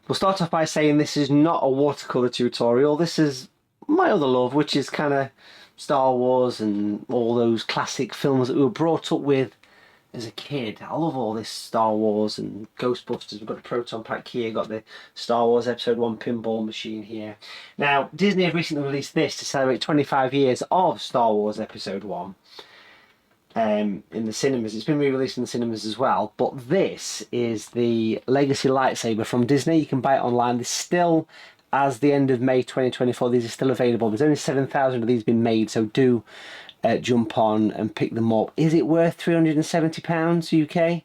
We'll start off by saying this is not a watercolour tutorial. This is my other love, which is kind of Star Wars and all those classic films that we were brought up with as a kid. I love all this Star Wars and Ghostbusters. We've got the Proton Pack here, got the Star Wars Episode 1 pinball machine here. Now, Disney have recently released this to celebrate 25 years of Star Wars Episode 1 in the cinemas. It's been re-released in the cinemas as well, but this is the Legacy Lightsaber from Disney. You can buy it online. There's still, as the end of May 2024, these are still available. There's only 7,000 of these been made, so do jump on and pick them up. Is it worth £370 UK?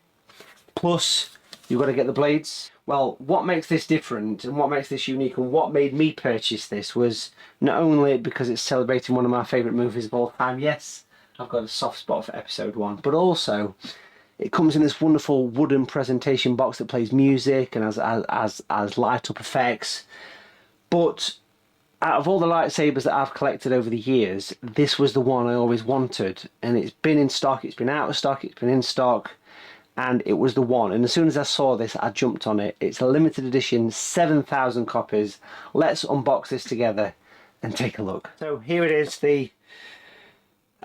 Plus, you've got to get the blades. Well, what makes this different and what makes this unique and what made me purchase this was not only because it's celebrating one of my favourite movies of all time. Yes, I've got a soft spot for Episode 1, but also it comes in this wonderful wooden presentation box that plays music and has light up effects. But out of all the lightsabers that I've collected over the years, this was the one I always wanted, and it's been in stock, it's been out of stock, it's been in stock, and it was the one. And as soon as I saw this, I jumped on it. It's a limited edition, 7,000 copies. Let's unbox this together and take a look. So here it is, the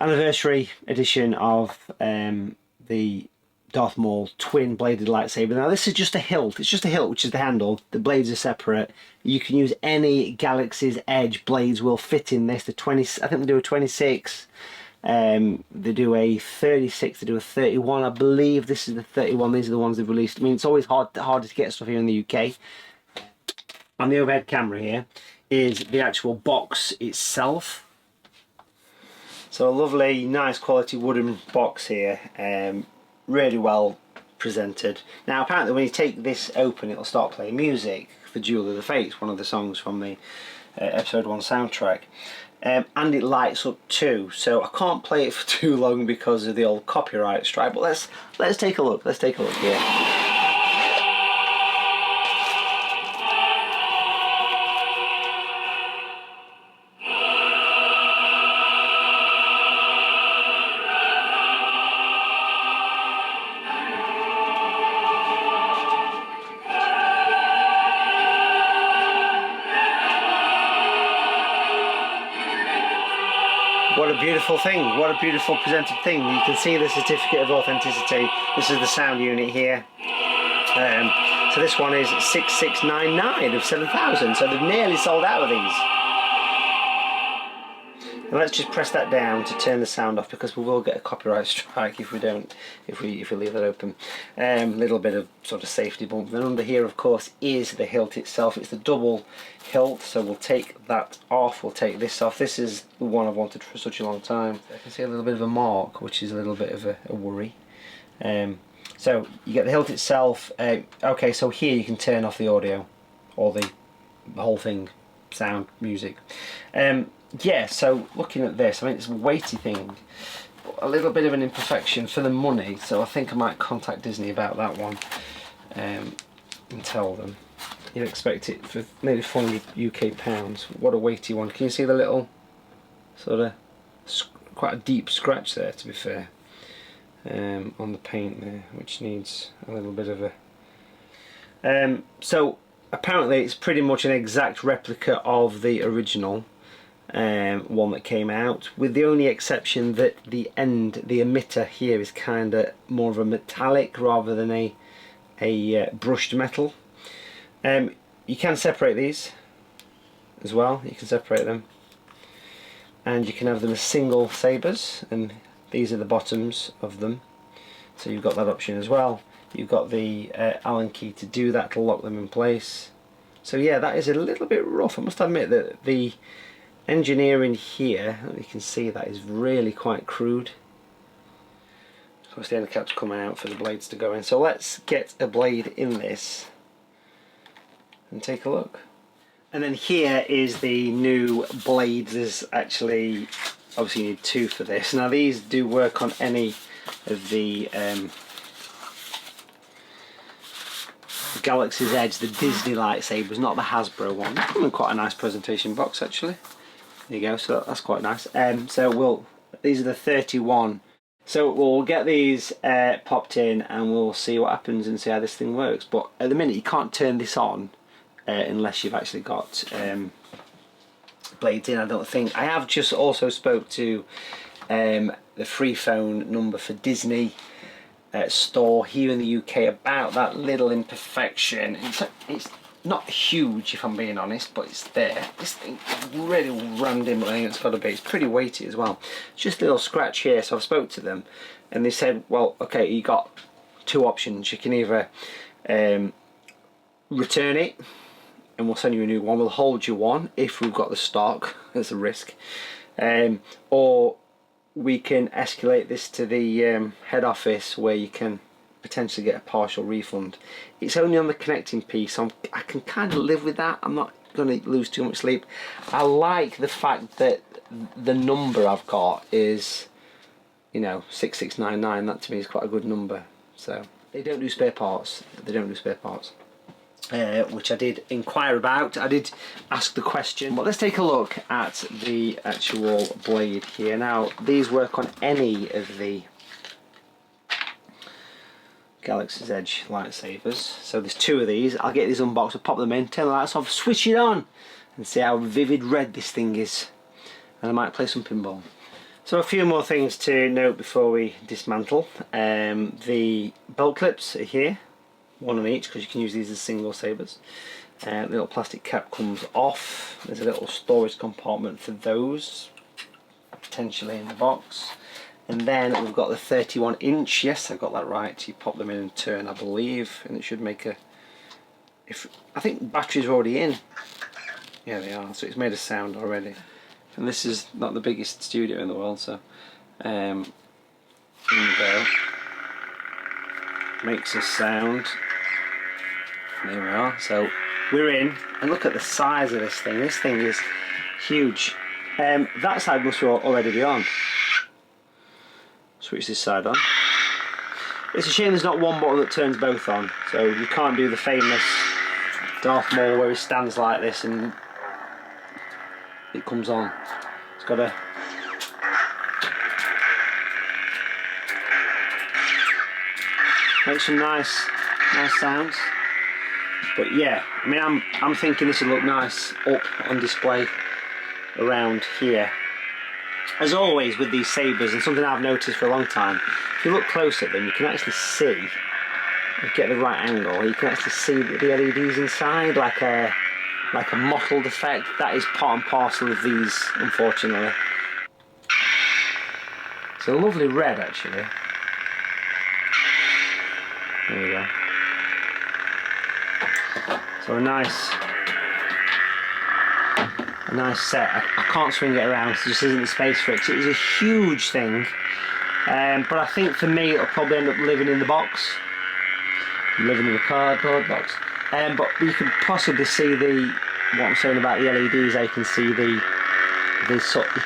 anniversary edition of the Darth Maul twin bladed lightsaber. Now this is just a hilt. It's just a hilt, which is the handle. The blades are separate. You can use any Galaxy's Edge blades will fit in this. The 20, I think they do a 26. They do a 36. They do a 31. I believe this is the 31. These are the ones they've released. I mean, it's always harder to get stuff here in the UK. And the overhead camera here is the actual box itself. So a lovely, nice quality wooden box here. Really well presented. Now apparently when you take this open, it'll start playing music for Duel of the Fates, one of the songs from the Episode 1 soundtrack. And it lights up too, so I can't play it for too long because of the old copyright strike, but let's take a look. Let's take a look here. What a beautiful thing, what a beautiful presented thing. You can see the certificate of authenticity. This is the sound unit here. So this one is 6699 of 7,000, so they've nearly sold out of these. And let's just press that down to turn the sound off, because we will get a copyright strike if we don't, if we leave that open. Little bit of sort of safety bump. Then under here, of course, is the hilt itself. It's the double hilt, so we'll take that off. We'll take this off. This is the one I've wanted for such a long time. I can see a little bit of a mark, which is a little bit of a worry. So you get the hilt itself. Okay, so here you can turn off the audio, or the whole thing, sound, music. Yeah, so looking at this, I mean, it's a weighty thing, but a little bit of an imperfection for the money, so I think I might contact Disney about that one and tell them. You'd expect it for nearly 400 UK pounds. What a weighty one. Can you see the little sort of quite a deep scratch there, to be fair, on the paint there, which needs a little bit of a... So apparently it's pretty much an exact replica of the original one that came out, with the only exception that the end, the emitter here, is kind of more of a metallic rather than a brushed metal. You can separate these as well. You can separate them, and you can have them as single sabers, and these are the bottoms of them, so you've got that option as well. You've got the Allen key to do that, to lock them in place. So yeah, that is a little bit rough. I must admit that the engineering here, you can see that is really quite crude. Of course the end cap's coming out for the blades to go in. So let's get a blade in this and take a look. And then here is the new blades. There's actually, obviously you need two for this. Now these do work on any of the Galaxy's Edge, the Disney lightsabers, not the Hasbro one. They come in quite a nice presentation box actually. There you go, so that's quite nice. So these are the 31. So we'll get these popped in and we'll see what happens and see how this thing works. But at the minute you can't turn this on unless you've actually got blades in, I don't think. I have just also spoke to the free phone number for Disney store here in the UK about that little imperfection. It's not huge, if I'm being honest, but it's there. This thing really rammed in, but I think it's got to be. It's pretty weighty as well. It's just a little scratch here, so I spoke to them and they said, well, okay, you got two options. You can either return it and we'll send you a new one. We'll hold you one if we've got the stock. There's a risk. Or we can escalate this to the head office where you can potentially get a partial refund. It's only on the connecting piece, so I can kind of live with that. I'm not going to lose too much sleep. I like the fact that the number I've got is, you know, 6699. That to me is quite a good number. So they don't do spare parts. They don't do spare parts. Which I did inquire about. I did ask the question. But let's take a look at the actual blade here. Now, these work on any of the Galaxy's Edge lightsabers. So there's two of these. I'll get these unboxed, I'll pop them in, turn the lights off, switch it on, and see how vivid red this thing is. And I might play some pinball. So a few more things to note before we dismantle. The belt clips are here. One on each, because you can use these as single sabers. The little plastic cap comes off. There's a little storage compartment for those, potentially in the box. And then we've got the 31-inch. Yes, I've got that right. You pop them in and turn, I believe, and it should make a. I think batteries are already in. Yeah, they are. So it's made a sound already. And this is not the biggest studio in the world, so in we go. Makes a sound. There we are. So we're in, and look at the size of this thing. This thing is huge. That side must already be on. Switch this side on. It's a shame there's not one button that turns both on, so you can't do the famous Darth Maul where he stands like this and it comes on. It's got a make some nice sounds. But yeah, I mean, I'm thinking this would look nice up on display around here. As always with these sabers, and something I've noticed for a long time, if you look close at them, you can actually see, you get the right angle, you can actually see the LEDs inside, like a mottled effect. That is part and parcel of these, unfortunately. It's a lovely red, actually. There we go. So a nice set. I can't swing it around, so there just isn't the space for it. It is a huge thing, but I think for me it'll probably end up living in the box, living in the cardboard box. But you can possibly see what I'm saying about the LEDs. You can see you can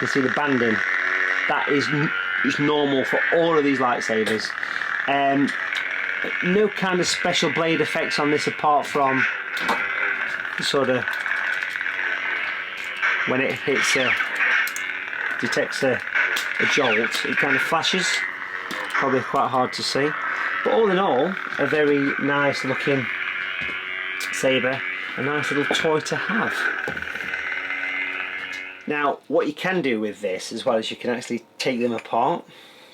see the banding. That is normal for all of these lightsabers. No kind of special blade effects on this apart from sort of when it hits detects a jolt, it kind of flashes. Probably quite hard to see, but all in all, a very nice looking saber, a nice little toy to have. Now, what you can do with this as well is you can actually take them apart,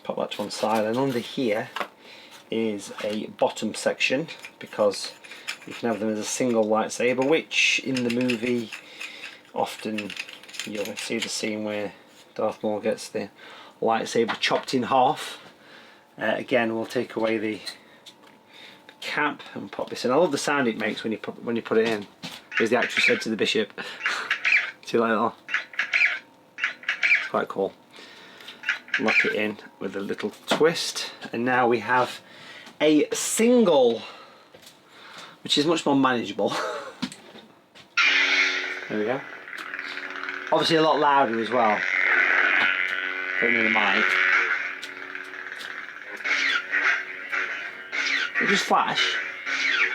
pop that to one side, and under here is a bottom section, because you can have them as a single lightsaber, which in the movie often you'll see the scene where Darth Maul gets the lightsaber chopped in half. Again, we'll take away the cap and pop this in. I love the sound it makes when you put it in, as the actress said to the bishop. See you later. It's quite cool. Lock it in with a little twist, and now we have a single, which is much more manageable. There we go. Obviously a lot louder as well. Putting in the mic. It just flash,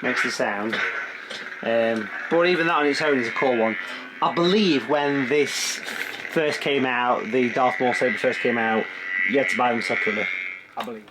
makes the sound. But even that on its own is a cool one. I believe when this first came out, the Darth Maul saber first came out, you had to buy them separately, I believe.